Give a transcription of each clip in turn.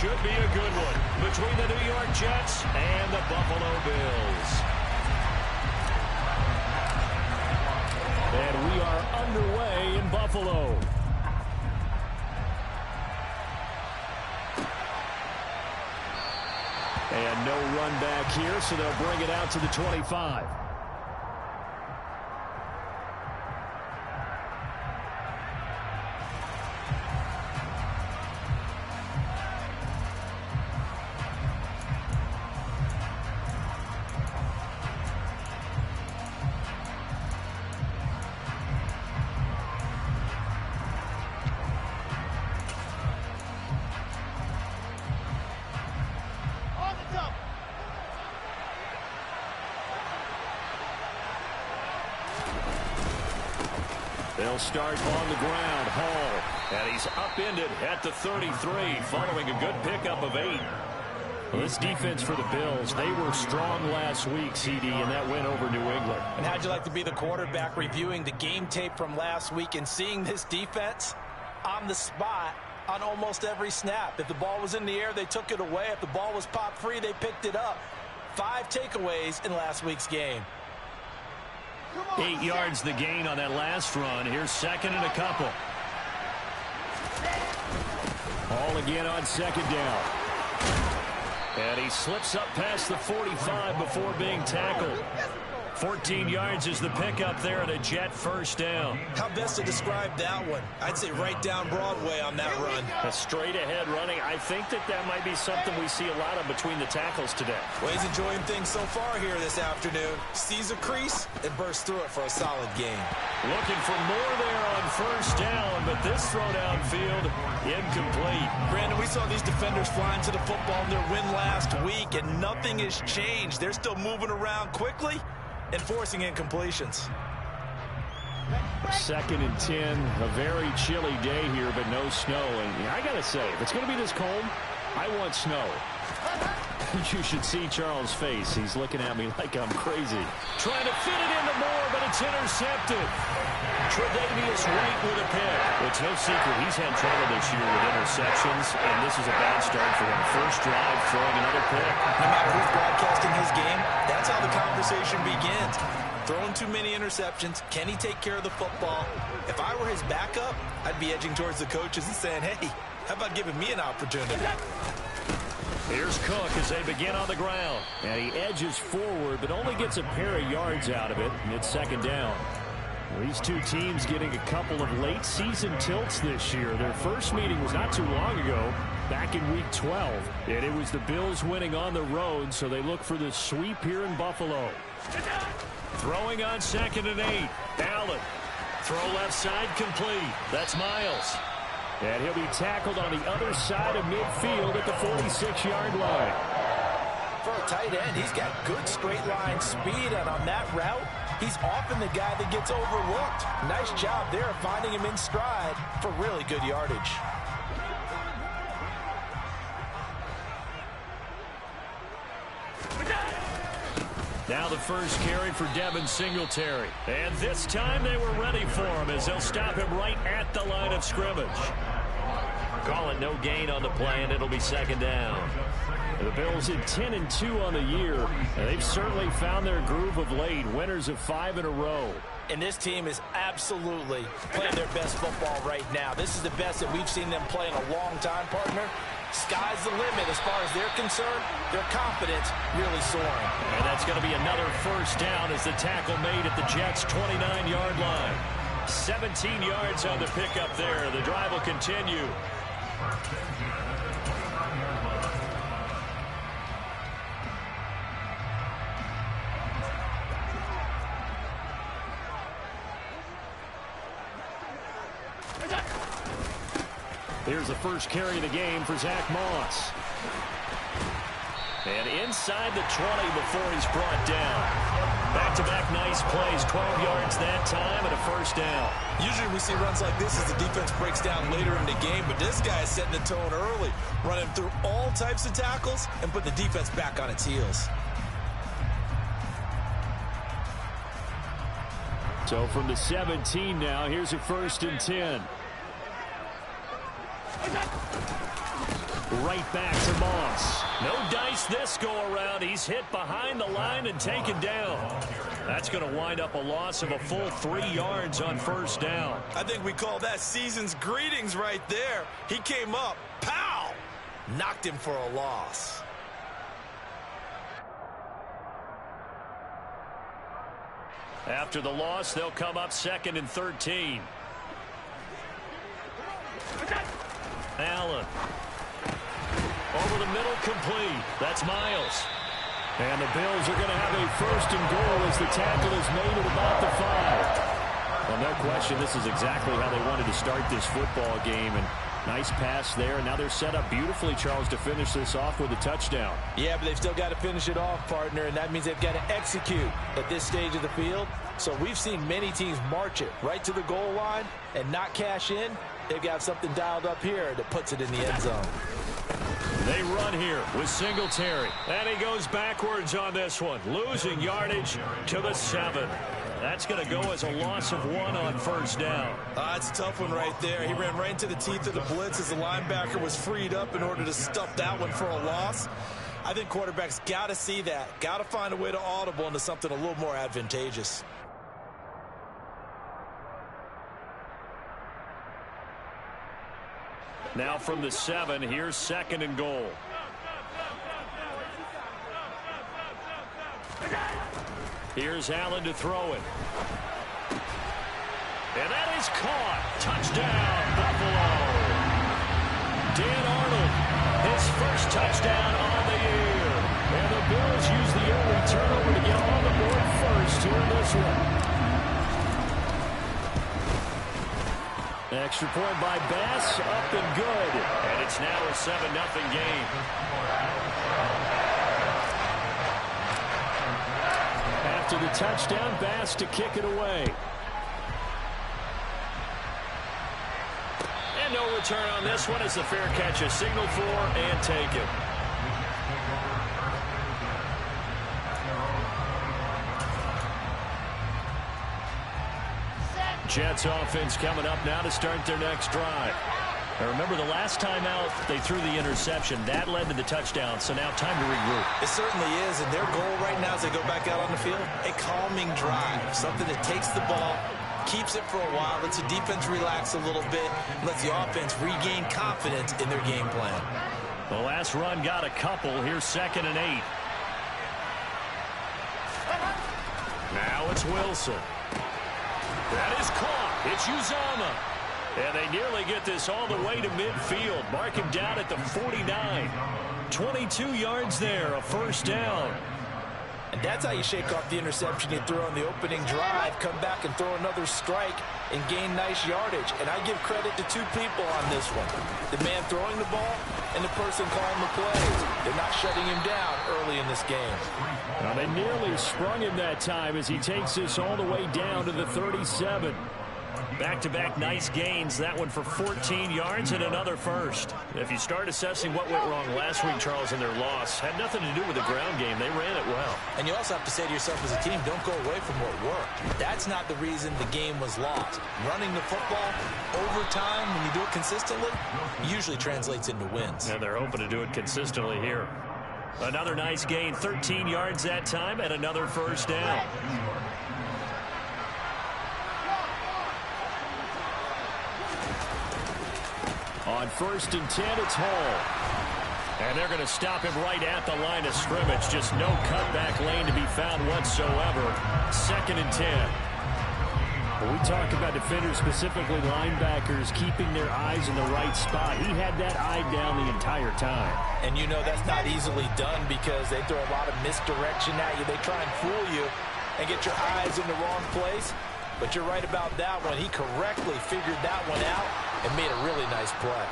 should be a good one between the New York Jets and the Buffalo Bills. And we are underway in Buffalo. And no run back here, so they'll bring it out to the 25. They'll start on the ground. Hall. And he's upended at the 33 following a good pickup of 8. Well, this defense for the Bills, they were strong last week, CD, and that win over New England. And how'd you like to be the quarterback reviewing the game tape from last week and seeing this defense on the spot on almost every snap? If the ball was in the air, they took it away. If the ball was popped free, they picked it up. 5 takeaways in last week's game. 8 yards the gain on that last run. Here's second and a couple. All again on second down. And he slips up past the 45 before being tackled. 14 yards is the pickup there and a Jet first down. How best to describe that one? I'd say right down Broadway on that run. A straight ahead running. I think that might be something we see a lot of between the tackles today. Well, he's enjoying things so far here this afternoon. Sees a crease and bursts through it for a solid gain. Looking for more there on first down, but this throw downfield incomplete. Brandon, we saw these defenders flying to the football in their win last week, and nothing has changed. They're still moving around quickly and forcing incompletions. Second and 10, a very chilly day here, but no snow. And I got to say, if it's going to be this cold, I want snow. You should see Charles' face. He's looking at me like I'm crazy. Trying to fit it into Moore, but it's intercepted. Tre'Davious White with a pick. It's no secret he's had trouble this year with interceptions, and this is a bad start for him. First drive, throwing another pick. No matter who's broadcasting his game, that's how the conversation begins. Throwing too many interceptions. Can he take care of the football? If I were his backup, I'd be edging towards the coaches and saying, hey, how about giving me an opportunity? Here's Cook as they begin on the ground. And he edges forward, but only gets a pair of yards out of it, and it's second down. These two teams getting a couple of late season tilts this year. Their first meeting was not too long ago, back in week 12. And it was the Bills winning on the road, so they look for the sweep here in Buffalo. Throwing on second and 8. Allen. Throw left side complete. That's Miles. And he'll be tackled on the other side of midfield at the 46-yard line. For a tight end, he's got good straight line speed, and on that route, he's often the guy that gets overlooked. Nice job there of finding him in stride for really good yardage. Now the first carry for Devin Singletary. And this time they were ready for him as they'll stop him right at the line of scrimmage. Call it no gain on the play, and it'll be second down. The Bills at 10-2 on the year. And they've certainly found their groove of late. Winners of 5 in a row. And this team is absolutely playing their best football right now. This is the best that we've seen them play in a long time, partner. Sky's the limit as far as they're concerned. Their confidence really soaring. And that's going to be another first down as the tackle made at the Jets' 29-yard line. 17 yards on the pickup there. The drive will continue. Here's the first carry of the game for Zach Moss. And inside the 20 before he's brought down. Back-to-back nice plays, 12 yards that time and a first down. Usually we see runs like this as the defense breaks down later in the game, but this guy is setting the tone early, running through all types of tackles and put the defense back on its heels. So from the 17 now, here's a first and 10. right back to Moss. No dice this go-around. He's hit behind the line and taken down. That's going to wind up a loss of a full 3 yards on first down. I think we call that season's greetings right there. He came up, pow! Knocked him for a loss. After the loss, they'll come up 2nd and 13. Allen. Over the middle, complete. That's Miles. And the Bills are going to have a 1st and goal as the tackle is made at about the 5. Well, no question, this is exactly how they wanted to start this football game. And nice pass there. And now they're set up beautifully, Charles, to finish this off with a touchdown. Yeah, but they've still got to finish it off, partner, and that means they've got to execute at this stage of the field. So we've seen many teams march it right to the goal line and not cash in. They've got something dialed up here that puts it in the end zone. They run here with Singletary. And he goes backwards on this one, losing yardage to the 7. That's going to go as a loss of 1 on first down. It's a tough one right there. He ran right into the teeth of the blitz as the linebacker was freed up in order to stuff that one for a loss. I think quarterbacks got to see that. Got to find a way to audible into something a little more advantageous. Now from the 7, here's 2nd and goal. Here's Allen to throw it. And that is caught. Touchdown, Buffalo. Dan Arnold, his first touchdown on the year. And the Bills use the early turnover to get on the board first here in this one. Extra point by Bass, up and good. And it's now a 7-0 game. After the touchdown, Bass to kick it away. And no return on this one as the fair catch is signaled for and taken. Jets offense coming up now to start their next drive. Now remember, the last time out, they threw the interception. That led to the touchdown, so now time to regroup. It certainly is, and their goal right now as they go back out on the field, a calming drive, something that takes the ball, keeps it for a while, lets the defense relax a little bit, and lets the offense regain confidence in their game plan. The last run got a couple. Here's 2nd and 8. Now it's Wilson. That is caught. It's Uzama. And they nearly get this all the way to midfield. Mark him down at the 49. 22 yards there, a first down. And that's how you shake off the interception you throw on the opening drive, come back and throw another strike and gain nice yardage. And I give credit to 2 people on this one. The man throwing the ball and the person calling the plays. They're not shutting him down early in this game. Now they nearly sprung him that time as he takes this all the way down to the 37. Back-to-back nice gains. That one for 14 yards and another first. If you start assessing what went wrong last week, Charles, in their loss, had nothing to do with the ground game. They ran it well. And you also have to say to yourself as a team, don't go away from what worked. That's not the reason the game was lost. Running the football over time, when you do it consistently, usually translates into wins. And they're hoping to do it consistently here. Another nice gain, 13 yards that time, and another first down. On 1st and 10, it's Hall. And they're going to stop him right at the line of scrimmage. Just no cutback lane to be found whatsoever. 2nd and 10. When we talk about defenders, specifically linebackers, keeping their eyes in the right spot, he had that eye down the entire time. And you know that's not easily done because they throw a lot of misdirection at you. They try and fool you and get your eyes in the wrong place. But you're right about that one. He correctly figured that one out and made a really nice play.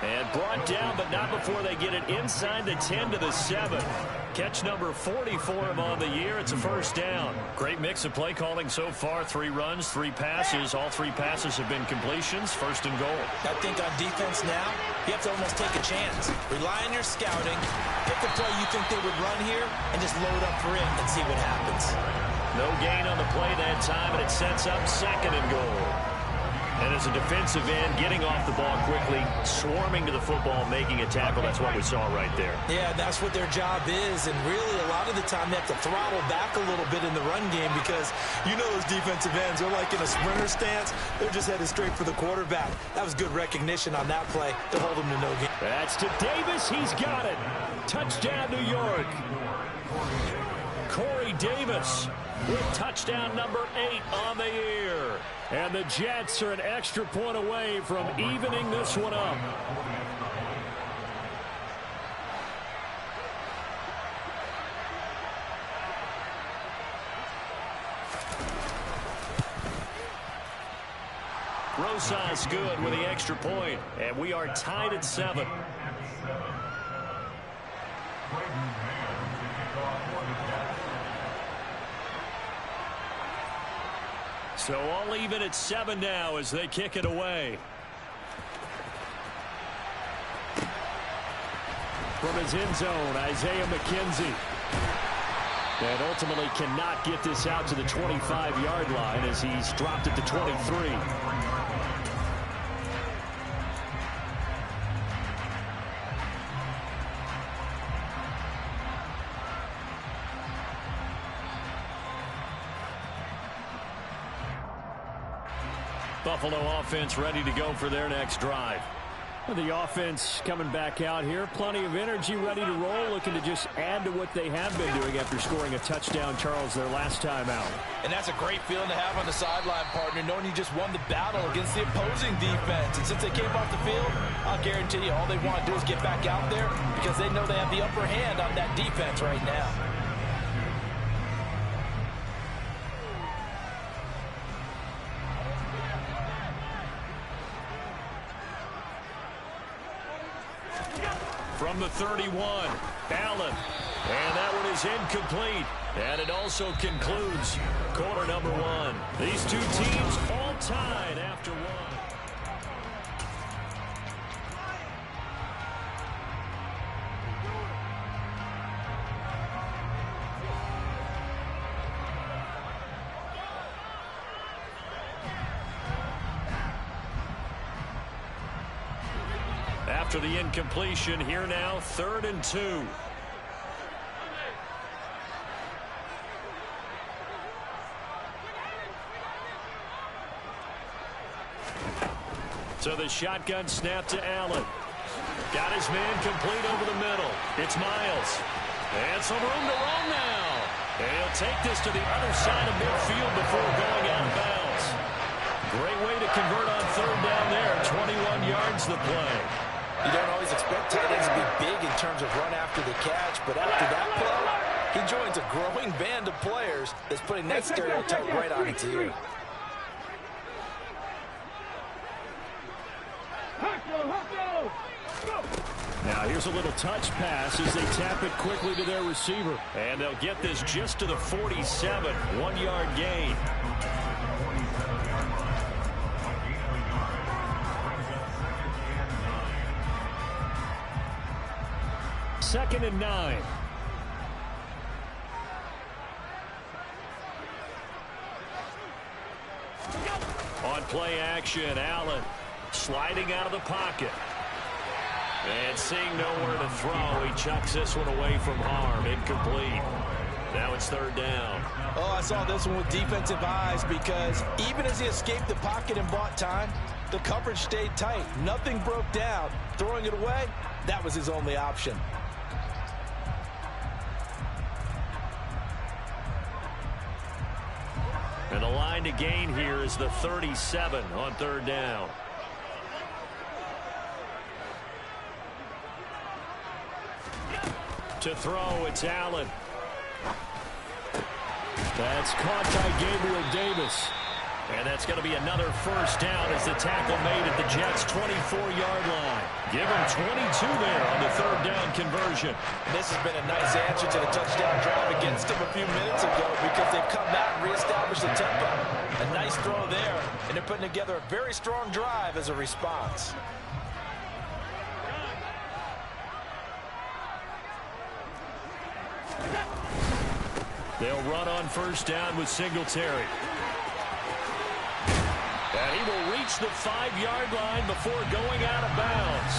And brought down, but not before they get it inside the 10 to the 7. Catch number 40 for him on the year. It's a first down. Great mix of play calling so far. 3 runs, 3 passes. All 3 passes have been completions. 1st and goal. I think on defense now, you have to almost take a chance. Rely on your scouting. Pick a play you think they would run here and just load up for it and see what happens. No gain on the play that time, and it sets up 2nd and goal. And as a defensive end, getting off the ball quickly, swarming to the football, making a tackle, that's what we saw right there. Yeah, that's what their job is, and really a lot of the time they have to throttle back a little bit in the run game because you know those defensive ends are like in a sprinter stance. They're just headed straight for the quarterback. That was good recognition on that play to hold them to no gain. That's to Davis. He's got it. Touchdown, New York. Corey Davis with touchdown number 8 on the year. And the Jets are an extra point away from evening this one up. Rosas good with the extra point, and we are tied at 7. So all even at 7 now as they kick it away. From his end zone, Isaiah McKenzie. And ultimately cannot get this out to the 25-yard line as he's dropped at the 23. Buffalo offense ready to go for their next drive. The offense coming back out here. Plenty of energy, ready to roll, looking to just add to what they have been doing after scoring a touchdown, Charles, their last time out. And that's a great feeling to have on the sideline, partner, knowing you just won the battle against the opposing defense. And since they came off the field, I'll guarantee you all they want to do is get back out there because they know they have the upper hand on that defense right now. From the 31, Allen. And that one is incomplete. And it also concludes quarter number 1. These two teams all tied after 1. After the incompletion, here now, 3rd and 2. So the shotgun snap to Allen. Got his man complete over the middle. It's Miles. And some room to run now. And he'll take this to the other side of midfield before going out of bounds. Great way to convert on 3rd down there. 21 yards the play. You don't always expect tight ends to be big in terms of run after the catch, but after that play, he joins a growing band of players that's putting that stereotype right on its ear. Now here's a little touch pass as they tap it quickly to their receiver. And they'll get this just to the 47, 1-yard gain. Second and 9. On play action, Allen sliding out of the pocket. And seeing nowhere to throw, he chucks this one away from harm. Incomplete. Now it's 3rd down. Oh, I saw this one with defensive eyes because even as he escaped the pocket and bought time, the coverage stayed tight. Nothing broke down. Throwing it away, that was his only option. And the line to gain here is the 37 on 3rd down. To throw, it's Allen. That's caught by Gabriel Davis. And that's going to be another 1st down as the tackle made at the Jets' 24-yard line. Give them 22 there on the 3rd down conversion. This has been a nice answer to the touchdown drive against them a few minutes ago because they've come back and reestablished the tempo. A nice throw there, and they're putting together a very strong drive as a response. They'll run on 1st down with Singletary. And he will reach reach the 5-yard line before going out of bounds.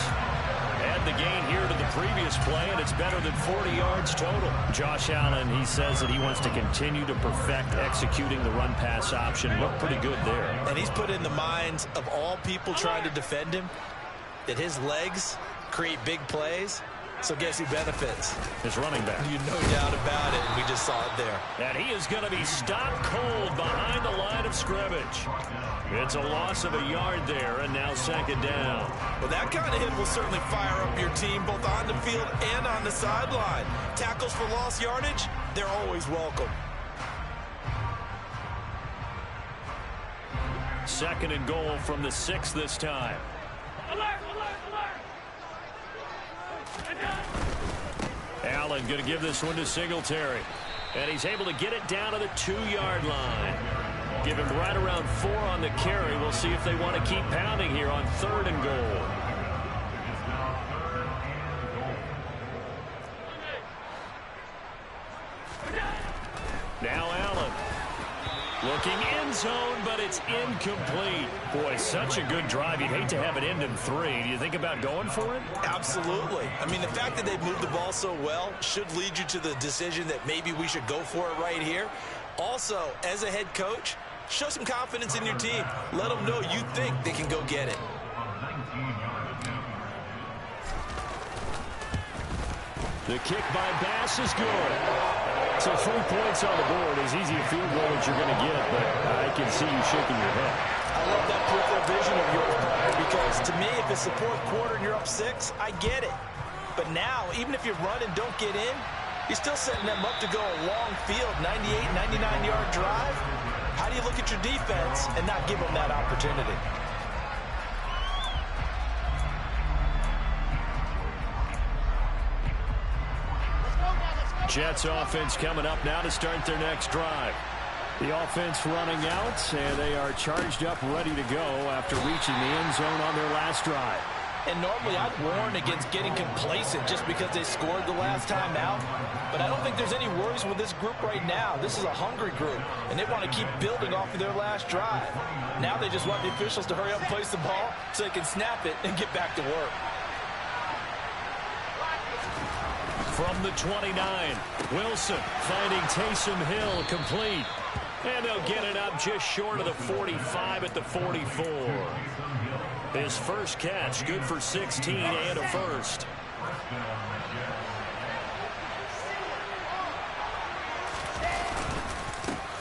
Add the gain here to the previous play, and it's better than 40 yards total. Josh Allen, he says that he wants to continue to perfect executing the run-pass option. Looked pretty good there. And he's put in the minds of all people trying to defend him that his legs create big plays. So guess who benefits? His running back. You no doubt about it, and we just saw it there. And he is going to be stopped cold behind the line of scrimmage. It's a loss of a yard there, and now second down. Well, that kind of hit will certainly fire up your team both on the field and on the sideline. Tackles for lost yardage, they're always welcome. Second and goal from the 6 this time. Allen going to give this one to Singletary. And he's able to get it down to the 2-yard line. Give him right around 4 on the carry. We'll see if they want to keep pounding here on 3rd and goal. Now Allen. Looking end zone, but it's incomplete. Boy, such a good drive. You'd hate to have it end in 3. Do you think about going for it? Absolutely. I mean, the fact that they've moved the ball so well should lead you to the decision that maybe we should go for it right here. Also, as a head coach, show some confidence in your team. Let them know you think they can go get it. The kick by Bass is good. So 3 points on the board, as easy a field goal as you're going to get, but I can see you shaking your head. I love that peripheral vision of yours, partner, because to me, if it's the 4th quarter and you're up 6, I get it. But now, even if you run and don't get in, you're still setting them up to go a long field, 98, 99-yard drive. How do you look at your defense and not give them that opportunity? Jets offense coming up now to start their next drive. The offense running out, and they are charged up, ready to go after reaching the end zone on their last drive. And normally I'd warn against getting complacent just because they scored the last time out. But I don't think there's any worries with this group right now. This is a hungry group, and they want to keep building off of their last drive. Now they just want the officials to hurry up and place the ball so they can snap it and get back to work. From the 29, Wilson finding Taysom Hill complete. And they'll get it up just short of the 45 at the 44. His first catch, good for 16 and a first.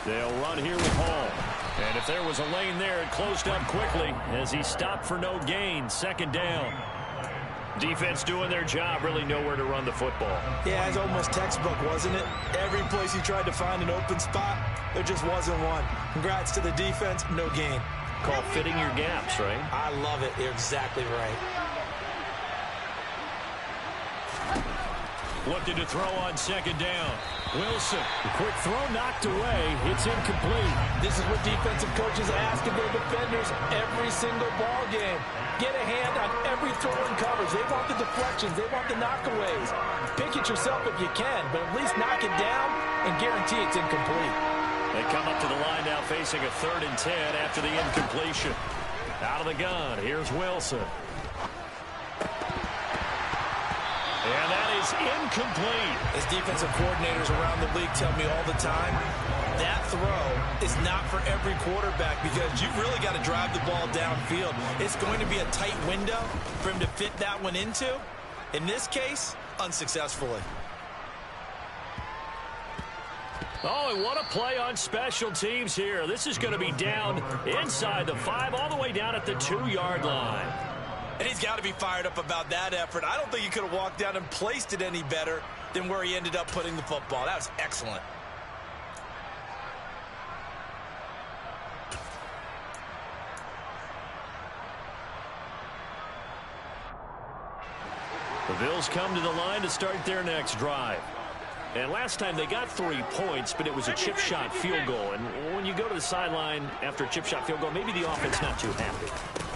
They'll run here with Hall. And if there was a lane there, it closed up quickly as he stopped for no gain. Second down. Defense doing their job, really nowhere to run the football. Yeah, it's almost textbook, wasn't it? Every place he tried to find an open spot, there just wasn't one. Congrats to the defense, no gain. Called fitting your gaps, right? I love it. You're exactly right. Looking to throw on second down. Wilson, the quick throw knocked away. It's incomplete. This is what defensive coaches ask of their defenders every single ball game. Get a hand on every throw in coverage. They want the deflections. They want the knockaways. Pick it yourself if you can, but at least knock it down and guarantee it's incomplete. They come up to the line now facing a 3rd and 10 after the incompletion. Out of the gun, here's Wilson. And that is incomplete. As defensive coordinators around the league tell me all the time, that throw is not for every quarterback because you've really got to drive the ball downfield. It's going to be a tight window for him to fit that one into. In this case, unsuccessfully. Oh, and what a play on special teams here. This is going to be down inside the 5, all the way down at the 2-yard line. And he's got to be fired up about that effort. I don't think he could have walked down and placed it any better than where he ended up putting the football. That was excellent. The Bills come to the line to start their next drive. And last time they got 3 points, but it was a chip shot field goal. And when you go to the sideline after a chip shot field goal, maybe the offense not too happy.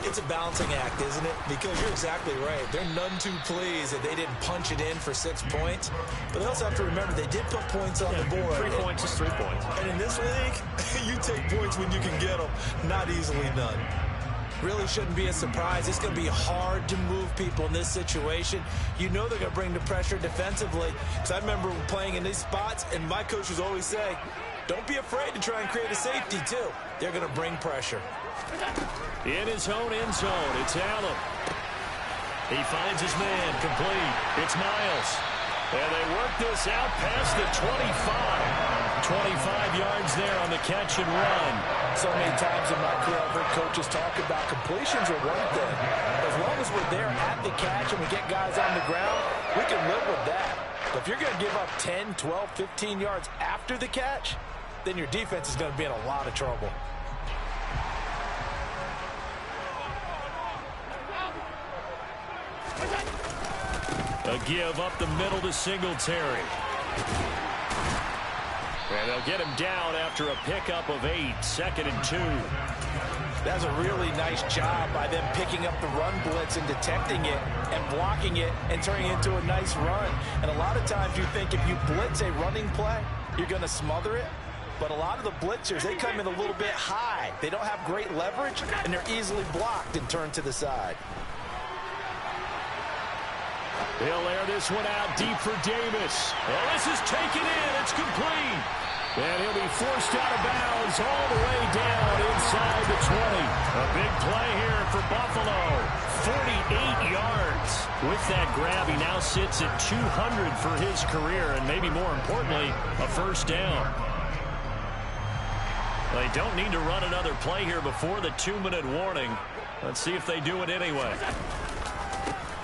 It's a balancing act, isn't it? Because you're exactly right. They're none too pleased that they didn't punch it in for 6 points. But they also have to remember they did put points on the board. 3 points is 3 points. And in this league, you take points when you can get them, not easily done. Really shouldn't be a surprise. It's going to be hard to move people in this situation. You know they're going to bring the pressure defensively. Because I remember playing in these spots, and my coaches always say, don't be afraid to try and create a safety, too. They're going to bring pressure. In his own end zone, it's Allen. He finds his man, complete. It's Miles. And they work this out past the 25. 25 yards there on the catch and run. So many times in my career, I've heard coaches talk about completions are one thing. As long as we're there at the catch and we get guys on the ground, we can live with that. But if you're going to give up 10, 12, 15 yards after the catch, then your defense is going to be in a lot of trouble. A give up the middle to Singletary. And they'll get him down after a pickup of 8, 2nd and 2. That's a really nice job by them picking up the run blitz and detecting it and blocking it and turning it into a nice run. And a lot of times you think if you blitz a running play, you're going to smother it. But a lot of the blitzers, they come in a little bit high. They don't have great leverage, and they're easily blocked and turned to the side. They'll air this one out deep for Davis. And this is taken in. It's complete. And he'll be forced out of bounds all the way down inside the 20. A big play here for Buffalo. 48 yards. With that grab, he now sits at 200 for his career, and maybe more importantly, a first down. They don't need to run another play here before the 2-minute warning. Let's see if they do it anyway.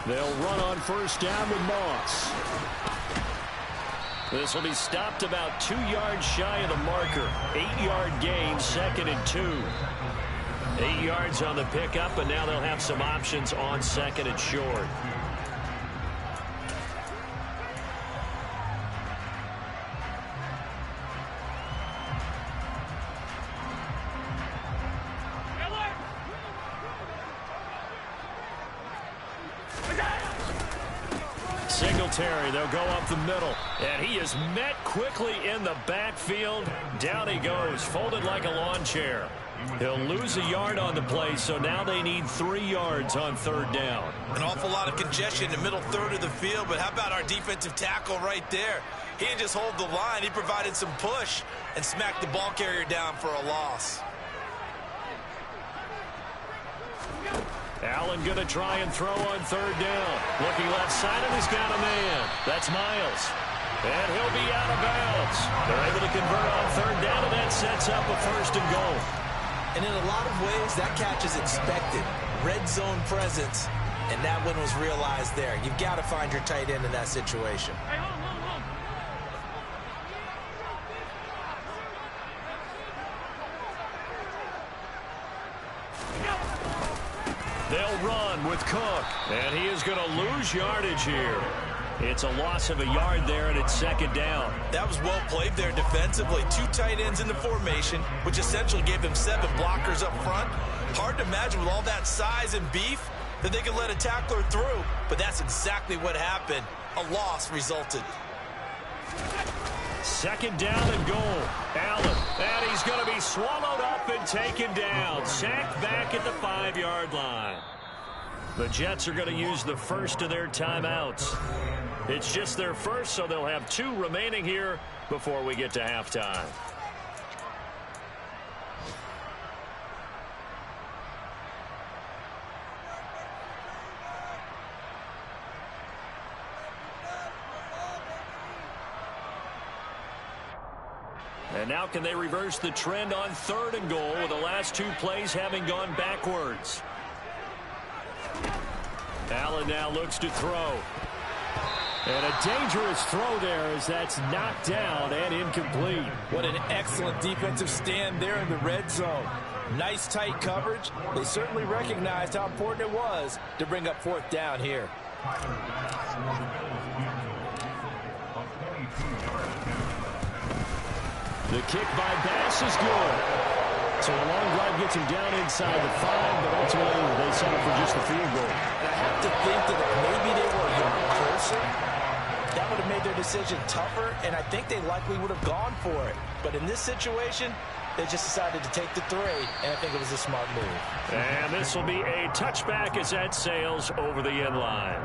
They'll run on first down with Moss. This will be stopped about 2 yards shy of the marker. 8-yard gain, 2nd and 2. 8 yards on the pickup, and now they'll have some options on 2nd and short. Singletary, they'll go up the middle. And he is met quickly in the backfield. Down he goes, folded like a lawn chair. He'll lose a yard on the play, so now they need 3 yards on 3rd down. An awful lot of congestion in the middle third of the field, but how about our defensive tackle right there? He didn't just hold the line, he provided some push and smacked the ball carrier down for a loss. Allen going to try and throw on 3rd down. Looking left side, and he's got a man. That's Miles. And he'll be out of bounds. They're able to convert on 3rd down, and that sets up a 1st and goal. And in a lot of ways, that catch is expected. Red zone presence, and that one was realized there. You've got to find your tight end in that situation. They'll run with Cook, and he is going to lose yardage here. It's a loss of a yard there, and it's 2nd down. That was well played there defensively. 2 tight ends in the formation, which essentially gave them 7 blockers up front. Hard to imagine with all that size and beef that they could let a tackler through, but that's exactly what happened. A loss resulted. 2nd down and goal. Allen, and he's going to be swallowed up and taken down. Sacked back at the 5-yard line. The Jets are going to use the first of their timeouts. It's just their first, so they'll have 2 remaining here before we get to halftime. And now can they reverse the trend on 3rd and goal with the last 2 plays having gone backwards? Allen now looks to throw. And a dangerous throw there as that's knocked down and incomplete. What an excellent defensive stand there in the red zone. Nice tight coverage. They certainly recognized how important it was to bring up 4th down here. The kick by Bass is good. So a long drive gets him down inside the 5, but ultimately they settle for just the field goal. I have to think that if maybe they were a little closer, that would have made their decision tougher, and I think they likely would have gone for it. But in this situation, They just decided to take the 3, and I think it was a smart move. And this will be a touchback as that sails over the end line.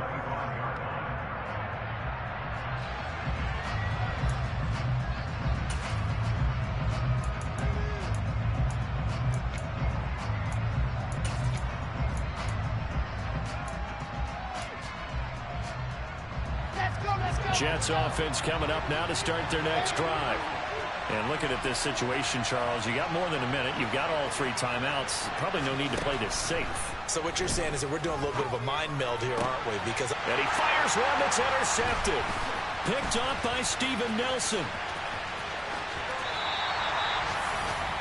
Jets offense coming up now to start their next drive. And looking at this situation, Charles, you got more than a minute. You've got all 3 timeouts. Probably no need to play this safe. So what you're saying is that we're doing a little bit of a mind meld here, aren't we? Because and he fires one that's intercepted. Picked off by Steven Nelson.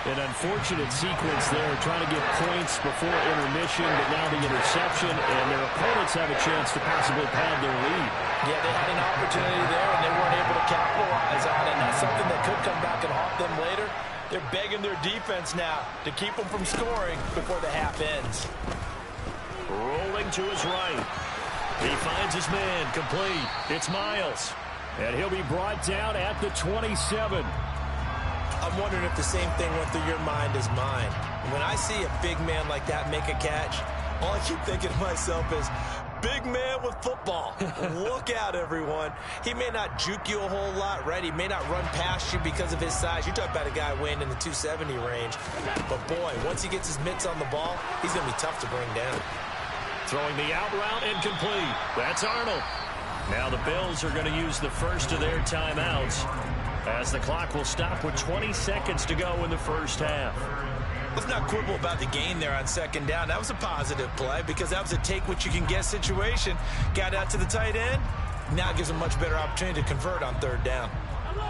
An unfortunate sequence there, trying to get points before intermission, but now the interception, and their opponents have a chance to possibly pad their lead. Yeah, they had an opportunity there, and they weren't able to capitalize on it. And that's something that could come back and haunt them later. They're begging their defense now to keep them from scoring before the half ends. Rolling to his right. He finds his man, complete. It's Miles. And he'll be brought down at the 27. I'm wondering if the same thing went through your mind as mine. When I see a big man like that make a catch, all I keep thinking to myself is, big man with football. Look out, everyone. He may not juke you a whole lot, right? He may not run past you because of his size. You talk about a guy weighing in the 270 range. But, boy, once he gets his mitts on the ball, he's going to be tough to bring down. Throwing the out route, incomplete. That's Arnold. Now the Bills are going to use the first of their timeouts as the clock will stop with 20 seconds to go in the first half. Let's not quibble about the gain there on second down. That was a positive play because that was a take-what-you-can-get situation. Got out to the tight end. Now it gives them a much better opportunity to convert on third down.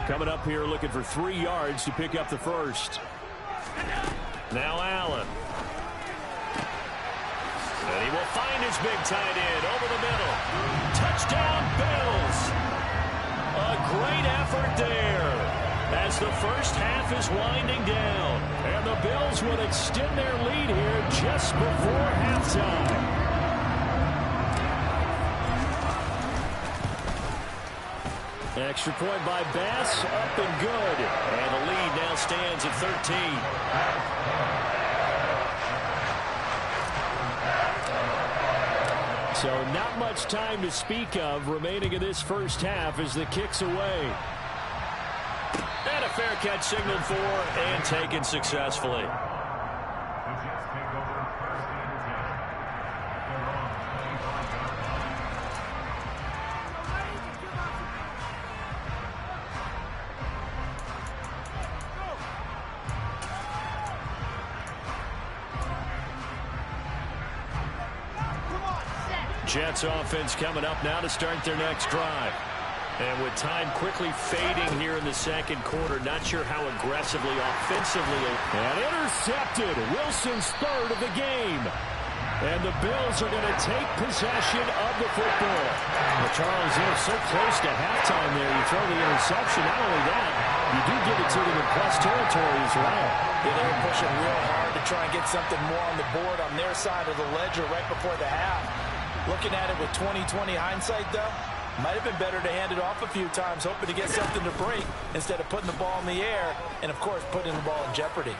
Coming up here looking for 3 yards to pick up the first. Now Allen. And he will find his big tight end over the middle. Touchdown, Bills. A great effort there as the first half is winding down. And the Bills will extend their lead here just before halftime. Extra point by Bass, up and good. And the lead now stands at 13. So not much time to speak of remaining in this first half as the kick's away. And a fair catch signaled for and taken successfully. Jets offense coming up now to start their next drive. And with time quickly fading here in the second quarter, not sure how aggressively, offensively. And intercepted. Wilson's third of the game. And the Bills are going to take possession of the football. Well, Charles, they're so close to halftime there. You throw the interception. Not only that, you do give it to them in plus territory as well. Yeah, they were pushing real hard to try and get something more on the board on their side of the ledger right before the half. Looking at it with 20/20 hindsight, though, might have been better to hand it off a few times, hoping to get something to break instead of putting the ball in the air and, of course, putting the ball in jeopardy.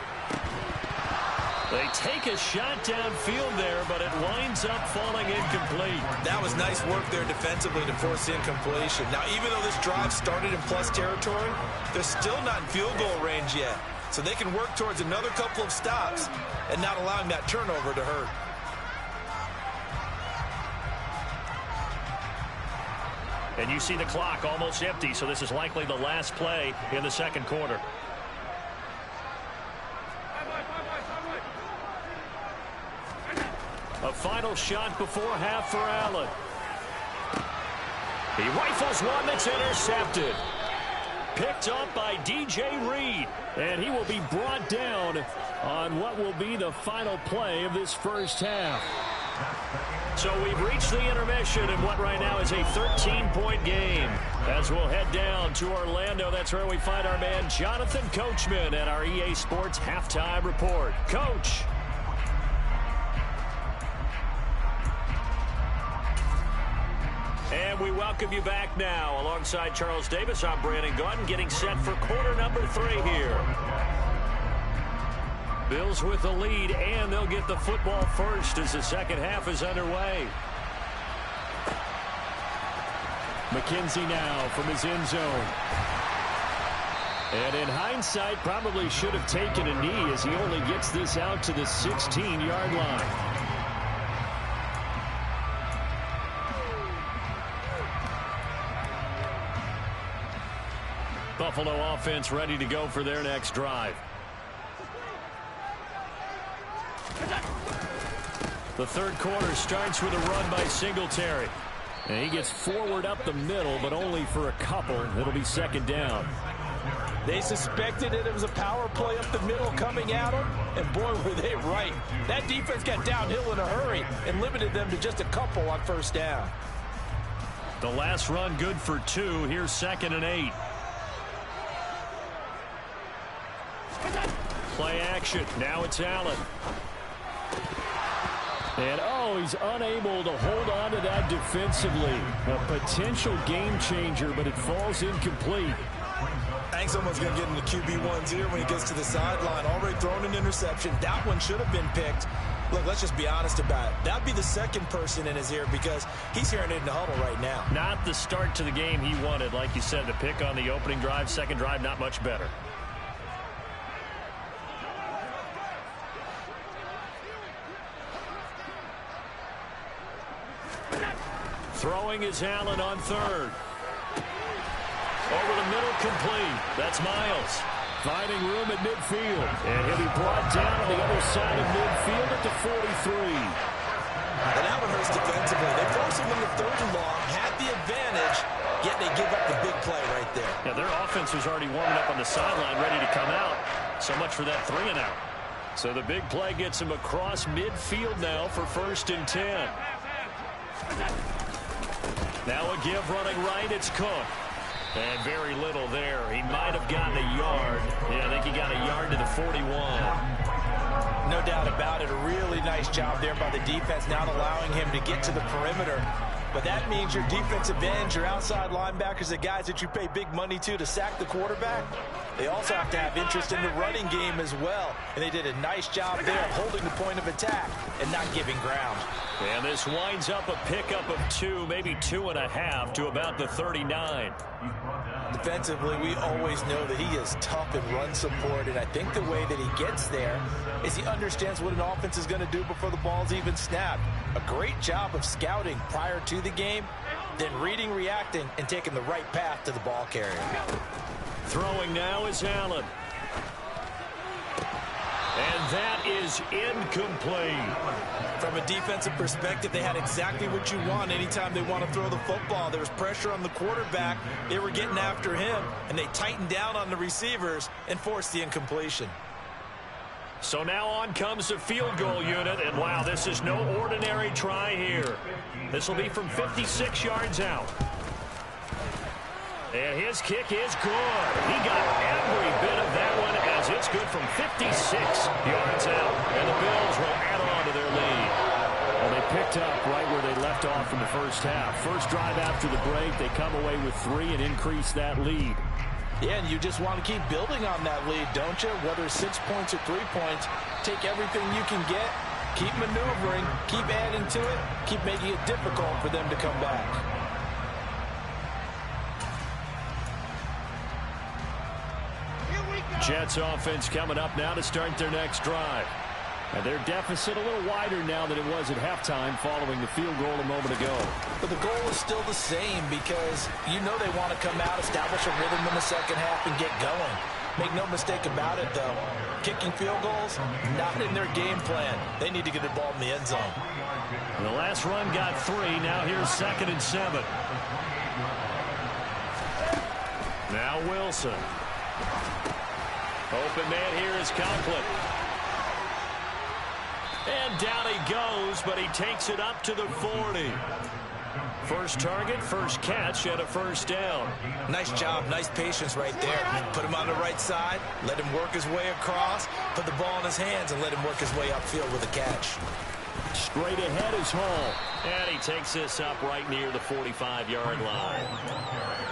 They take a shot downfield there, but it winds up falling incomplete. That was nice work there defensively to force incompletion. Now, even though this drive started in plus territory, they're still not in field goal range yet. So they can work towards another couple of stops and not allowing that turnover to hurt. And you see the clock almost empty, so this is likely the last play in the second quarter. A final shot before half for Allen. He rifles one that's intercepted. Picked up by DJ Reed. And he will be brought down on what will be the final play of this first half. So we've reached the intermission in what right now is a 13-point game. As we'll head down to Orlando, that's where we find our man Jonathan Coachman at our EA Sports Halftime Report. Coach. And we welcome you back now. Alongside Charles Davis, I'm Brandon Gaunt, getting set for quarter number 3 here. Bills with the lead, and they'll get the football first as the second half is underway. McKenzie now from his end zone. And in hindsight, probably should have taken a knee as he only gets this out to the 16-yard line. Buffalo offense ready to go for their next drive. The third quarter starts with a run by Singletary. And he gets forward up the middle, but only for a couple. It'll be second down. They suspected it was a power play up the middle coming at them, and boy, were they right. That defense got downhill in a hurry and limited them to just a couple on first down. The last run good for 2. Here's 2nd and 8. Play action. Now it's Allen. And, oh, he's unable to hold on to that defensively. A potential game changer, but it falls incomplete. I think someone's going to get in the QB1's ear when he gets to the sideline. Already thrown an interception. That one should have been picked. Look, let's just be honest about it. That'd be the second person in his ear because he's hearing it in the huddle right now. Not the start to the game he wanted. Like you said, the pick on the opening drive, second drive, not much better. Throwing is Allen on third. Over the middle, complete. That's Miles. Finding room at midfield. And he'll be brought down on the other side of midfield at the 43. And that one hurts defensively. They forced him into third and long, had the advantage, yet they give up the big play right there. Yeah, their offense was already warming up on the sideline, ready to come out. So much for that 3 and out. So the big play gets him across midfield now for 1st and 10. Now a give running right, it's Cook. And very little there. He might have gotten a yard. Yeah, I think he got a yard to the 41. No doubt about it. A really nice job there by the defense, not allowing him to get to the perimeter. But that means your defensive ends, your outside linebackers, the guys that you pay big money to sack the quarterback, they also have to have interest in the running game as well. And they did a nice job there of holding the point of attack and not giving ground. And this winds up a pickup of 2, maybe 2.5 to about the 39. Defensively, we always know that he is tough in run support, and I think the way that he gets there is he understands what an offense is going to do before the ball's even snapped. A great job of scouting prior to the game, then reading, reacting, and taking the right path to the ball carrier. Throwing now is Allen. And that is incomplete. From a defensive perspective, they had exactly what you want anytime they want to throw the football. There was pressure on the quarterback. They were getting after him, and they tightened down on the receivers and forced the incompletion. So now on comes the field goal unit, and wow, this is no ordinary try here. This will be from 56 yards out. And his kick is good. He got every bit of that one as it's good from 56 yards out. And the Bills will add on to their lead. Well, they picked up right where they left off in the first half. First drive after the break, they come away with 3 and increase that lead. Yeah, and you just want to keep building on that lead, don't you? Whether it's 6 points or 3 points, take everything you can get, keep maneuvering, keep adding to it, keep making it difficult for them to come back. Jets offense coming up now to start their next drive. And their deficit a little wider now than it was at halftime following the field goal a moment ago. But the goal is still the same because you know they want to come out, establish a rhythm in the second half, and get going. Make no mistake about it, though. Kicking field goals, not in their game plan. They need to get the ball in the end zone. The last run got 3. Now here's 2nd and 7. Now Wilson. Open man here is Conklin. And down he goes, but he takes it up to the 40. First target, first catch, and a first down. Nice job, nice patience right there. Put him on the right side, let him work his way across, put the ball in his hands, and let him work his way upfield with a catch. Straight ahead is Hall. And he takes this up right near the 45-yard line.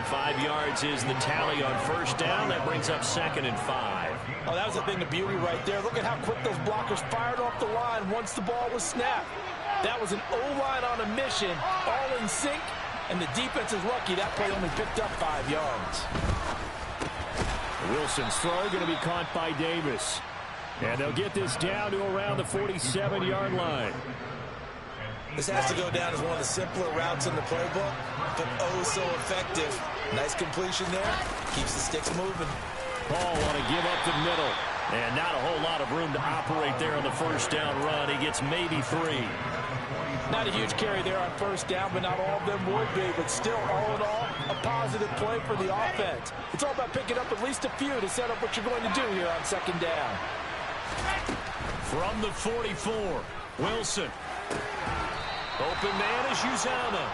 5 yards is the tally on first down. That brings up 2nd and 5. Oh, that was a thing of beauty right there. Look at how quick those blockers fired off the line once the ball was snapped. That was an O-line on a mission, all in sync, and the defense is lucky that play only picked up 5 yards. Wilson's throw going to be caught by Davis. And they'll get this down to around the 47-yard line. This has to go down as one of the simpler routes in the playbook, but oh so effective. Nice completion there. Keeps the sticks moving. Paul want to give up the middle. And not a whole lot of room to operate there on the first down run. He gets maybe 3. Not a huge carry there on first down, but not all of them would be. But still, all in all, a positive play for the offense. It's all about picking up at least a few to set up what you're going to do here on 2nd down. From the 44, Wilson. Open man is Uzama.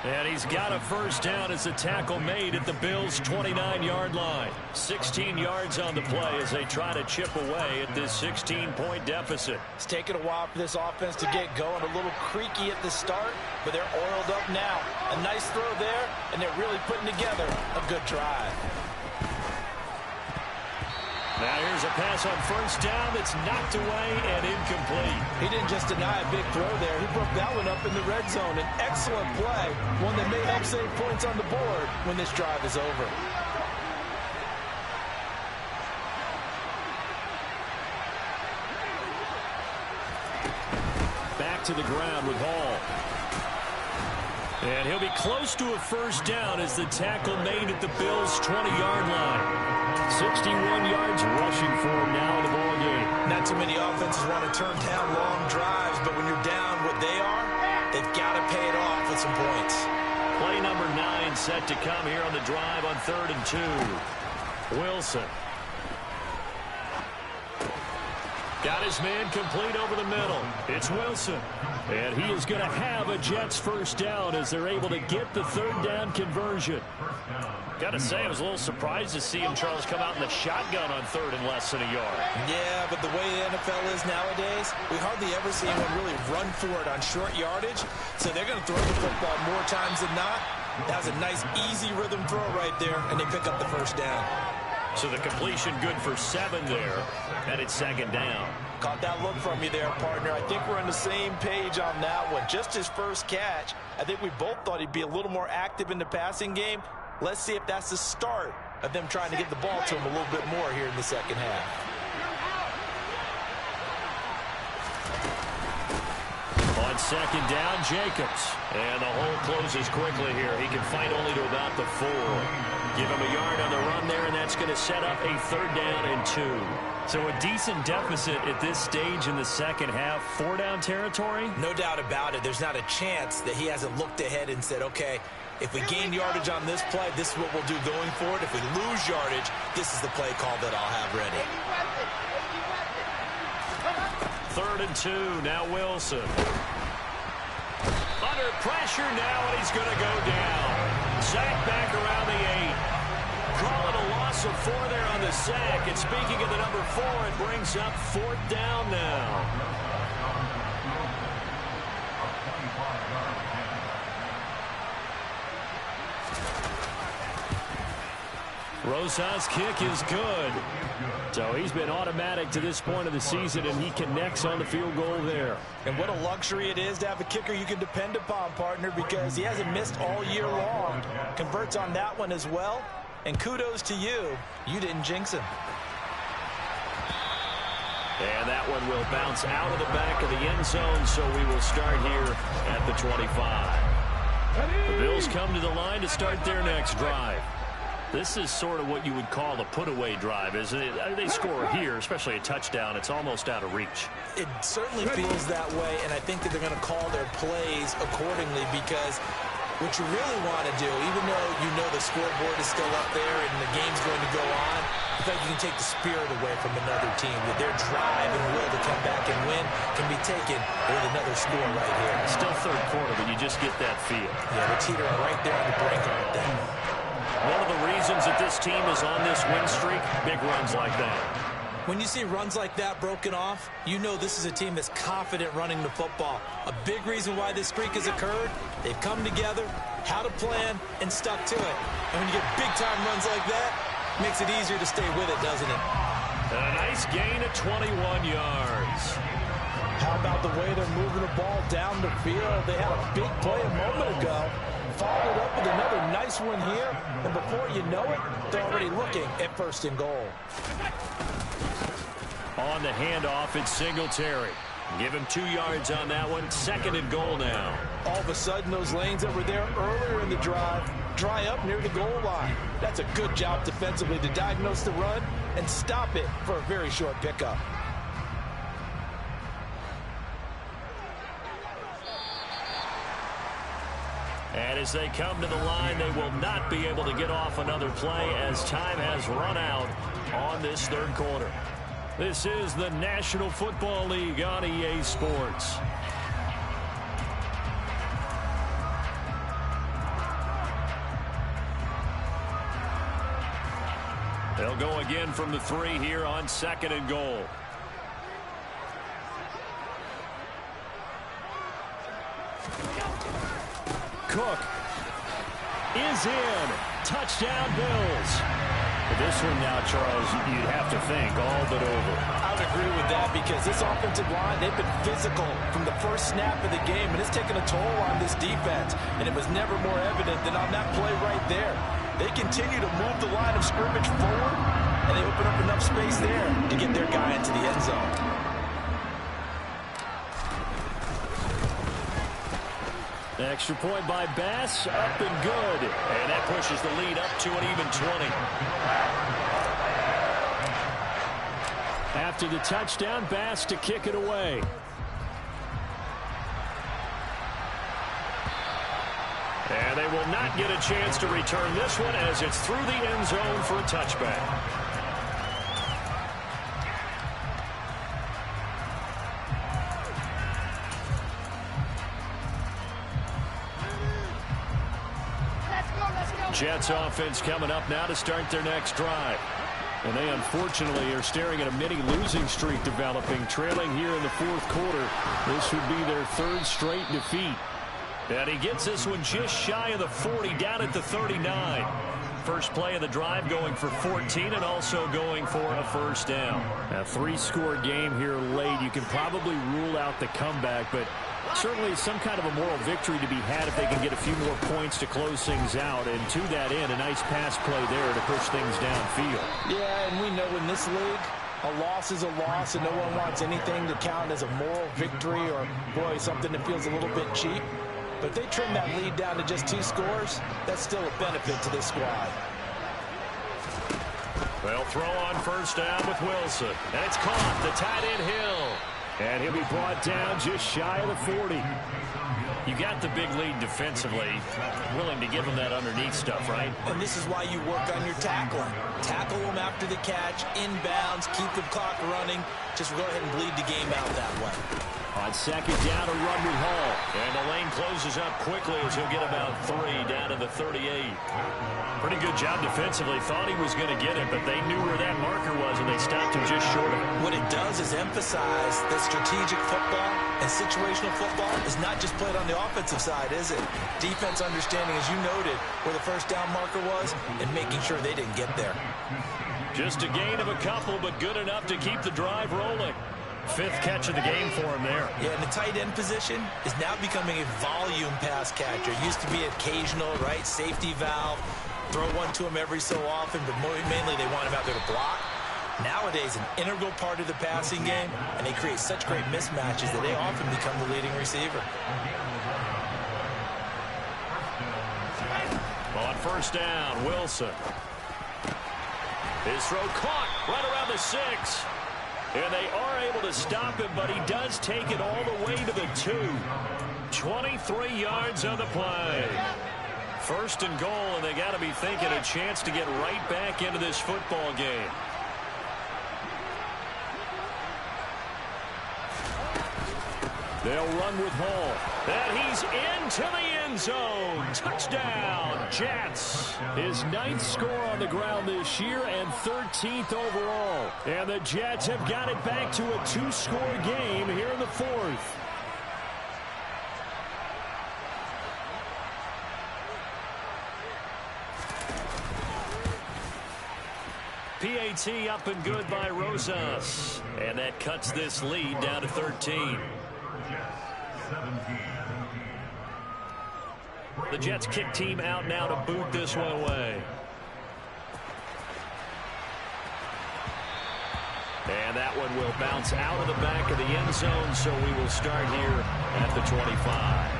And he's got a first down as the tackle made at the Bills' 29-yard line. 16 yards on the play as they try to chip away at this 16-point deficit. It's taken a while for this offense to get going. A little creaky at the start, but they're oiled up now. A nice throw there, and they're really putting together a good drive. Now here's a pass on first down that's knocked away and incomplete. He didn't just deny a big throw there. He broke that one up in the red zone. An excellent play, one that may help save points on the board when this drive is over. Back to the ground with Hall. And he'll be close to a first down as the tackle made at the Bills' 20-yard line. 61 yards rushing for him now in the ballgame. Not too many offenses want to turn down long drives, but when you're down what they are, they've got to pay it off with some points. Play number 9 set to come here on the drive on 3rd and 2. Wilson. Got his man complete over the middle. It's Wilson. And he is going to have a Jets first down as they're able to get the 3rd down conversion. Got to say, I was a little surprised to see him, Charles, come out in the shotgun on 3rd and less than a yard. Yeah, but the way the NFL is nowadays, we hardly ever see anyone really run for it on short yardage. So they're going to throw the football more times than not. That was a nice, easy rhythm throw right there, and they pick up the first down. So the completion good for 7 there, and it's 2nd down. Caught that look from you there, partner. I think we're on the same page on that one. Just his first catch. I think we both thought he'd be a little more active in the passing game. Let's see if that's the start of them trying to get the ball to him a little bit more here in the second half. On 2nd down, Jacobs. And the hole closes quickly here. He can fight only to about the 4. Give him a yard on the run there, and that's going to set up a 3rd down and 2. So a decent deficit at this stage in the second half. 4-down territory? No doubt about it. There's not a chance that he hasn't looked ahead and said, okay, if we gain yardage on this play, this is what we'll do going forward. If we lose yardage, this is the play call that I'll have ready. 3rd and 2, now Wilson. Under pressure now, and he's going to go down. Sack back around the 8. Call it a loss of 4 there on the sack. And speaking of the number 4, it brings up 4th down now. Rosas' kick is good. So he's been automatic to this point of the season, and he connects on the field goal there. And what a luxury it is to have a kicker you can depend upon, partner, because he hasn't missed all year long. Converts on that one as well. And kudos to you. You didn't jinx him. And that one will bounce out of the back of the end zone, so we will start here at the 25. The Bills come to the line to start their next drive. This is sort of what you would call a put-away drive, isn't it? They score here, especially a touchdown. It's almost out of reach. It certainly feels that way, and I think that they're going to call their plays accordingly because what you really want to do, even though you know the scoreboard is still up there and the game's going to go on, I think you can take the spirit away from another team, that their drive and will to come back and win can be taken with another score right here. Still 3rd quarter, but you just get that feel. Yeah, they're teetering right there on the brink, aren't they? One of the reasons that this team is on this win streak, big runs like that. When you see runs like that broken off, you know this is a team that's confident running the football. A big reason why this streak has occurred, they've come together, had a plan, and stuck to it. And when you get big-time runs like that, it makes it easier to stay with it, doesn't it? A nice gain of 21 yards. How about the way they're moving the ball down the field? They had a big play a moment ago. Followed up with another nice one here. And before you know it, they're already looking at 1st and goal. On the handoff, it's Singletary. Give him 2 yards on that one. 2nd and goal now. All of a sudden, those lanes that were there earlier in the drive dry up near the goal line. That's a good job defensively to diagnose the run and stop it for a very short pickup. And as they come to the line, they will not be able to get off another play as time has run out on this 3rd quarter. This is the National Football League on EA Sports. They'll go again from the 3 here on 2nd and goal. Cook is in. Touchdown, Bills. But this one now, Charles, you'd have to think all but over. I would agree with that because this offensive line, they've been physical from the first snap of the game, and it's taken a toll on this defense. And it was never more evident than on that play right there. They continue to move the line of scrimmage forward, and they open up enough space there to get their guy into the end zone. Extra point by Bass, up and good. And that pushes the lead up to an even 20. After the touchdown, Bass to kick it away. And they will not get a chance to return this one as it's through the end zone for a touchback. Jets offense coming up now to start their next drive. And they unfortunately are staring at a mini losing streak developing, trailing here in the 4th quarter. This would be their 3rd straight defeat. And he gets this one just shy of the 40, down at the 39. First play of the drive going for 14 and also going for a 1st down. A 3-score game here late. You can probably rule out the comeback, but certainly some kind of a moral victory to be had if they can get a few more points to close things out. And to that end, a nice pass play there to push things downfield. Yeah, and we know in this league, a loss is a loss, and no one wants anything to count as a moral victory or, boy, something that feels a little bit cheap. But if they trim that lead down to just 2 scores, that's still a benefit to this squad. They'll throw on 1st down with Wilson. And it's caught. The tight end Hill. And he'll be brought down just shy of the 40. You got the big lead defensively. Willing to give them that underneath stuff, right? And this is why you work on your tackling. Tackle them after the catch, inbounds, keep the clock running. Just go ahead and bleed the game out that way. On 2nd down, a run with Hall. And the lane closes up quickly as he'll get about 3 down to the 38. Pretty good job defensively. Thought he was going to get it, but they knew where that marker was, and they stopped him just short of it. What it does is emphasize that strategic football and situational football is not just played on the offensive side, is it? Defense understanding, as you noted, where the 1st down marker was and making sure they didn't get there. Just a gain of a couple, but good enough to keep the drive rolling. 5th catch of the game for him there. Yeah, and the tight end position is now becoming a volume pass catcher. Used to be occasional, right? Safety valve. Throw one to him every so often, but mainly they want him out there to block. Nowadays, an integral part of the passing game, and they create such great mismatches that they often become the leading receiver. On 1st down, Wilson. His throw caught right around the 6. And they are able to stop him, but he does take it all the way to the 2. 23 yards on the play. 1st and goal, and they got to be thinking a chance to get right back into this football game. They'll run with Hall. And he's into the end end zone. Touchdown, Jets. His 9th score on the ground this year and 13th overall. And the Jets have got it back to a 2-score game here in the 4th. PAT up and good by Rosas. And that cuts this lead down to 13. The Jets kick team out now to boot this one away. And that one will bounce out of the back of the end zone, so we will start here at the 25.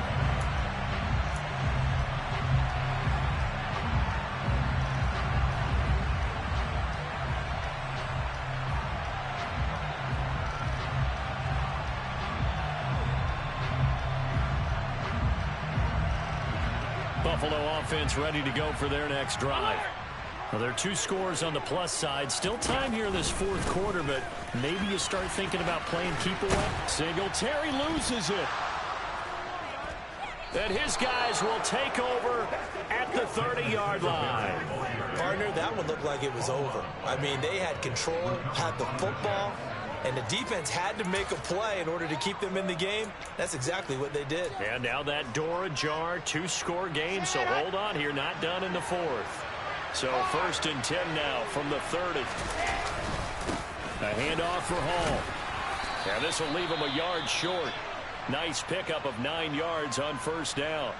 Buffalo offense ready to go for their next drive. Well, there are 2 scores on the plus side. Still time here in this 4th quarter, but maybe you start thinking about playing keep away. Singletary loses it. And his guys will take over at the 30-yard line. Partner, that one looked like it was over. I mean, they had control, had the football, and the defense had to make a play in order to keep them in the game. That's exactly what they did. And now that door ajar, 2-score game, so hold on here, not done in the 4th. So 1st and 10 now from the 30. A handoff for Hall. And this will leave him a yard short. Nice pickup of 9 yards on 1st down.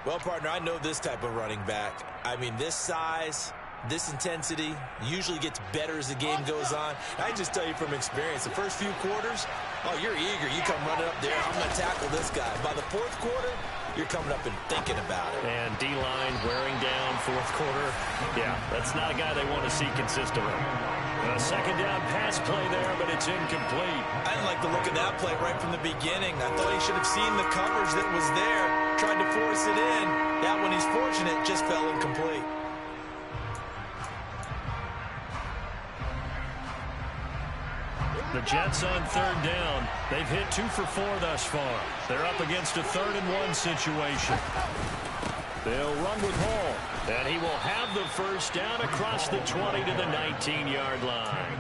Well, partner, I know this type of running back. I mean, this size, this intensity usually gets better as the game goes on. I just tell you from experience, the first few quarters, oh, you're eager. You come running up there, I'm going to tackle this guy. By the 4th quarter, you're coming up and thinking about it. And D-line wearing down 4th quarter. Yeah, that's not a guy they want to see consistently. A 2nd down pass play there, but it's incomplete. I didn't like the look of that play right from the beginning. I thought he should have seen the coverage that was there, tried to force it in. That one, he's fortunate, just fell incomplete. The Jets on 3rd down. They've hit 2 for 4 thus far. They're up against a 3rd and 1 situation. They'll run with Hall. And he will have the 1st down across the 20 to the 19-yard line.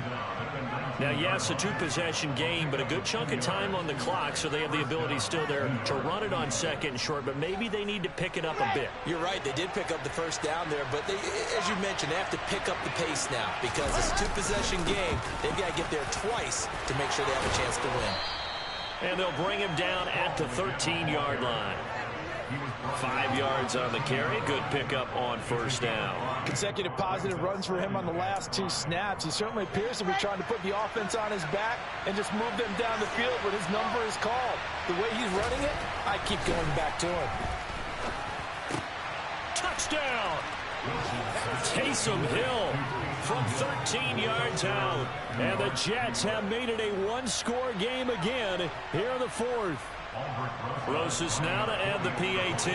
Now, yes, a 2-possession game, but a good chunk of time on the clock, so they have the ability still there to run it on 2nd and short, but maybe they need to pick it up a bit. You're right. They did pick up the 1st down there, but they, as you mentioned, they have to pick up the pace now because it's a 2-possession game. They've got to get there twice to make sure they have a chance to win. And they'll bring him down at the 13-yard line. 5 yards on the carry. Good pickup on 1st down. Consecutive positive runs for him on the last 2 snaps. He certainly appears to be trying to put the offense on his back and just move them down the field when his number is called. The way he's running it, I keep going back to him. Touchdown! Taysom Hill from 13 yards out. And the Jets have made it a 1-score game again here in the 4th. Rosas now to add the PAT.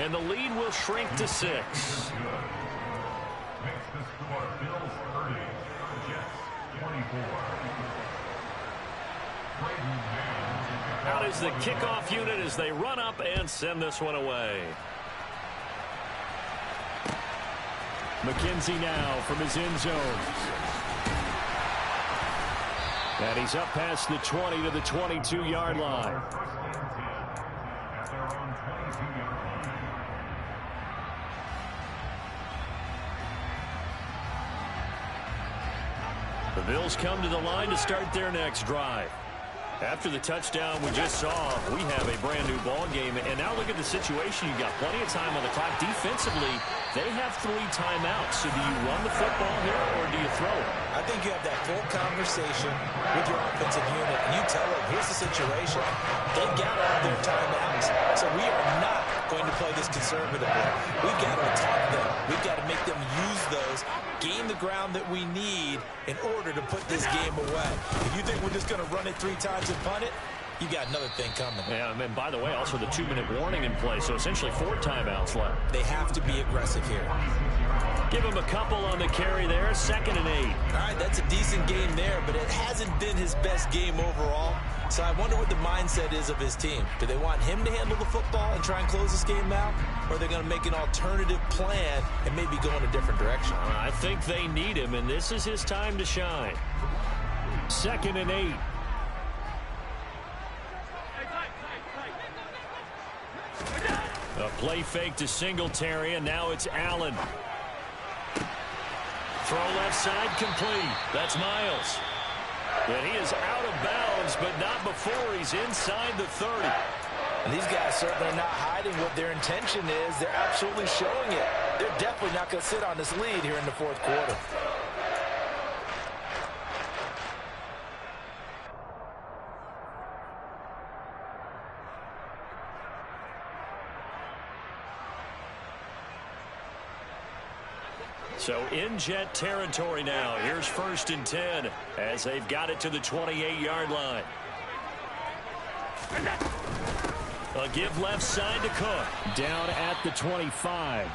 And the lead will shrink to 6. Makes the score Bills 30, Jets 24. Out is the kickoff unit as they run up and send this one away. McKenzie now from his end zone. And he's up past the 20 to the 22-yard line. The Bills come to the line to start their next drive. After the touchdown we just saw, we have a brand new ball game. And now look at the situation. You've got plenty of time on the clock. Defensively, they have 3 timeouts. So do you run the football here or do you throw it? I think you have that full conversation with your offensive unit. And you tell them, here's the situation. They've got all their timeouts. So we are not going to play this conservatively. We've got to attack them. We've got to make them use those, gain the ground that we need in order to put this game away. If you think we're just going to run it 3 times and punt it, you got another thing coming. Yeah, and by the way, also the 2-minute warning in play, so essentially 4 timeouts left. They have to be aggressive here. Give him a couple on the carry there, 2nd and 8. All right, that's a decent game there, but it hasn't been his best game overall. So I wonder what the mindset is of his team. Do they want him to handle the football and try and close this game out? Or are they going to make an alternative plan and maybe go in a different direction? I think they need him, and this is his time to shine. 2nd and 8. A play fake to Singletary, and now it's Allen. Throw left side complete. That's Miles. And he is out of bounds, but not before he's inside the 30. And these guys certainly are not hiding what their intention is. They're absolutely showing it. They're definitely not going to sit on this lead here in the 4th quarter. So in Jet territory now. Here's 1st and 10 as they've got it to the 28-yard line. A give left side to Cook. Down at the 25.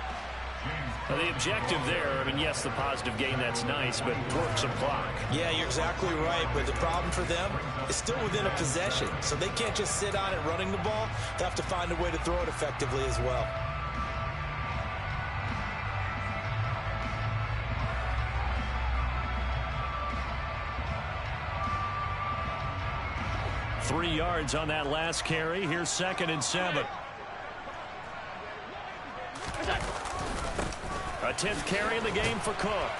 Well, the objective there, I mean, yes, the positive gain, that's nice, but work some clock. Yeah, you're exactly right, but the problem for them is still within a possession. So they can't just sit on it running the ball. They have to find a way to throw it effectively as well. Three yards on that last carry. Here's 2nd and 7. A 10th carry in the game for Cook.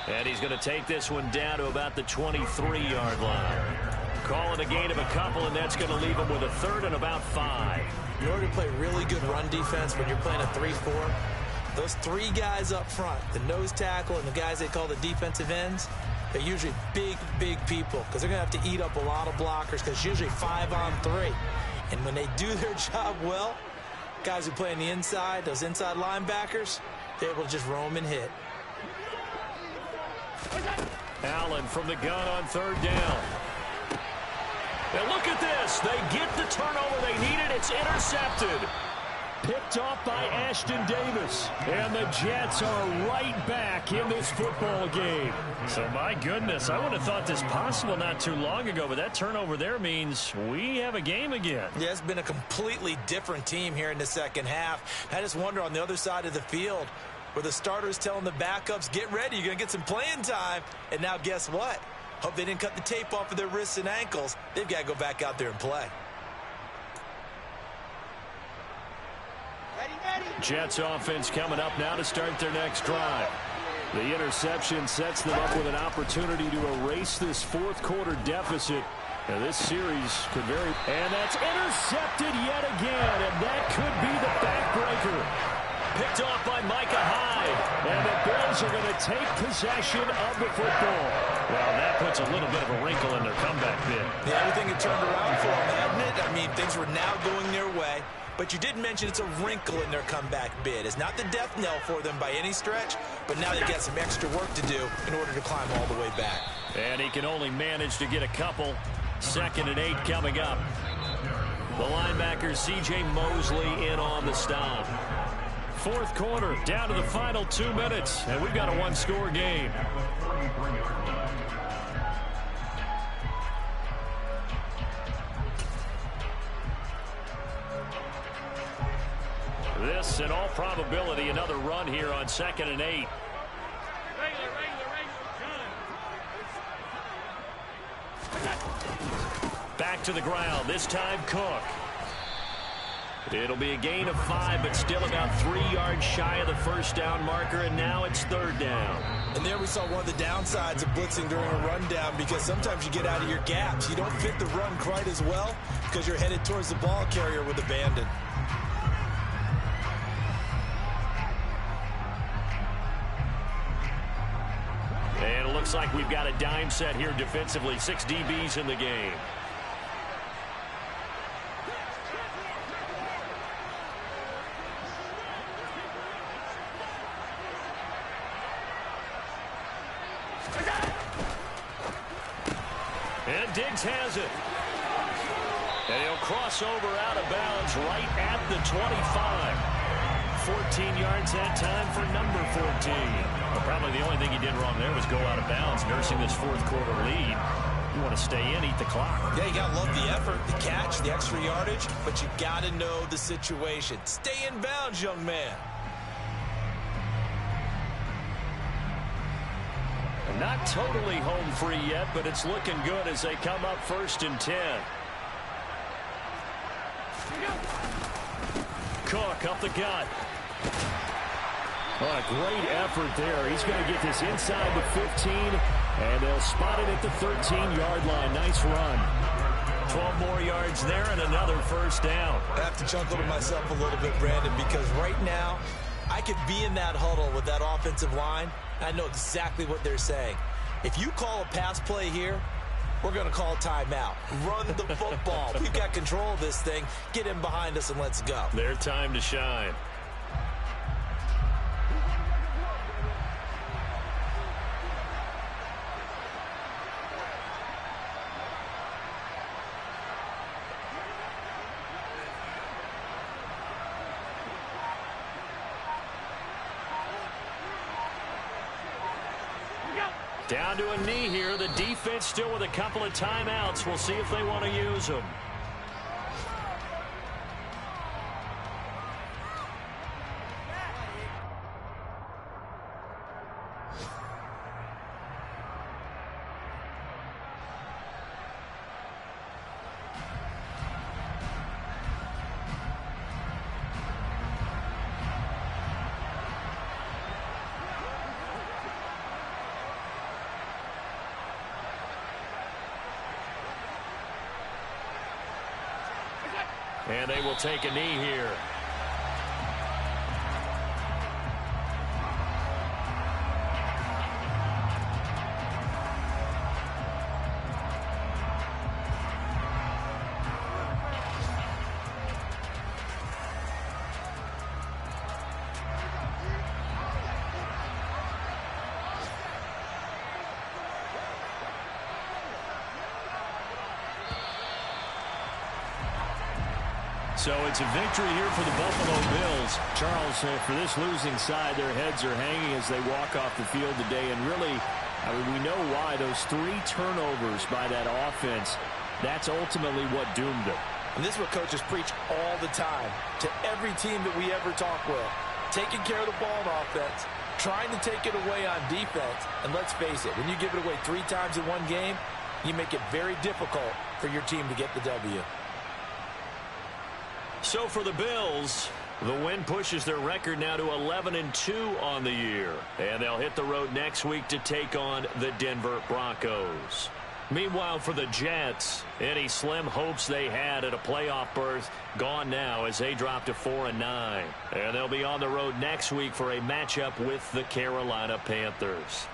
And he's going to take this one down to about the 23-yard line. Calling a gain of a couple, and that's going to leave him with a 3rd and about 5. In order to play really good run defense when you're playing a 3-4, those 3 guys up front, the nose tackle and the guys they call the defensive ends, they're usually big, big people because they're going to have to eat up a lot of blockers because it's usually 5 on 3. And when they do their job well, guys who play on the inside, those inside linebackers, they're able to just roam and hit. Allen from the gun on 3rd down. Now look at this. They get the turnover they needed. It's intercepted. Picked off by Ashton Davis. And the Jets are right back in this football game. So, my goodness, I would have thought this possible not too long ago, but that turnover there means we have a game again. Yeah, it's been a completely different team here in the 2nd half. I just wonder on the other side of the field where the starters telling the backups, get ready, you're going to get some playing time. And now guess what? Hope they didn't cut the tape off of their wrists and ankles. They've got to go back out there and play. Jets offense coming up now to start their next drive. The interception sets them up with an opportunity to erase this 4th quarter deficit. Now this series could very... And that's intercepted yet again, and that could be the backbreaker. Picked off by Micah Hyde. And the Bills are going to take possession of the football. Well, that puts a little bit of a wrinkle in their comeback bid. Yeah, everything had turned around for them, hadn't it? I mean, things were now going their way. But you did mention it's a wrinkle in their comeback bid. It's not the death knell for them by any stretch, but now they've got some extra work to do in order to climb all the way back. And he can only manage to get a couple. 2nd and 8 coming up. The linebacker C.J. Mosley in on the stop. 4th quarter, down to the final 2 minutes, and we've got a 1-score game. This, in all probability, another run here on 2nd and 8. Back to the ground, this time Cook. It'll be a gain of 5, but still about 3 yards shy of the 1st down marker, and now it's 3rd down. And there we saw one of the downsides of blitzing during a rundown, because sometimes you get out of your gaps. You don't fit the run quite as well because you're headed towards the ball carrier with abandon. And it looks like we've got a dime set here defensively. 6 DBs in the game. And Diggs has it. And he'll cross over out of bounds right at the 25. 14 yards that time for number 14. Well, probably the only thing he did wrong there was go out of bounds, nursing this fourth quarter lead. You want to stay in, eat the clock. Yeah, you got to love the effort, the catch, the extra yardage, but you got to know the situation. Stay in bounds, young man. Not totally home free yet, but it's looking good as they come up 1st and 10. Cook up the gut. Oh, a great effort there. He's going to get this inside the 15, and they'll spot it at the 13-yard line. Nice run. 12 more yards there and another first down. I have to chuckle to myself a little bit, Brandon, because right now I could be in that huddle with that offensive line. I know exactly what they're saying. If you call a pass play here, we're going to call timeout. Run the football. We've got control of this thing. Get in behind us and let's go. Their time to shine. Down to a knee here. The defense still with a couple of timeouts. We'll see if they want to use them. And they will take a knee here. So it's a victory here for the Buffalo Bills. Charles, for this losing side, their heads are hanging as they walk off the field today. And really, I mean, we know why. Those 3 turnovers by that offense, that's ultimately what doomed them. And this is what coaches preach all the time to every team that we ever talk with. Taking care of the ball on offense, trying to take it away on defense. And let's face it, when you give it away 3 times in one game, you make it very difficult for your team to get the W. So for the Bills, the win pushes their record now to 11-2 on the year. And they'll hit the road next week to take on the Denver Broncos. Meanwhile, for the Jets, any slim hopes they had at a playoff berth gone now as they drop to 4-9. And they'll be on the road next week for a matchup with the Carolina Panthers.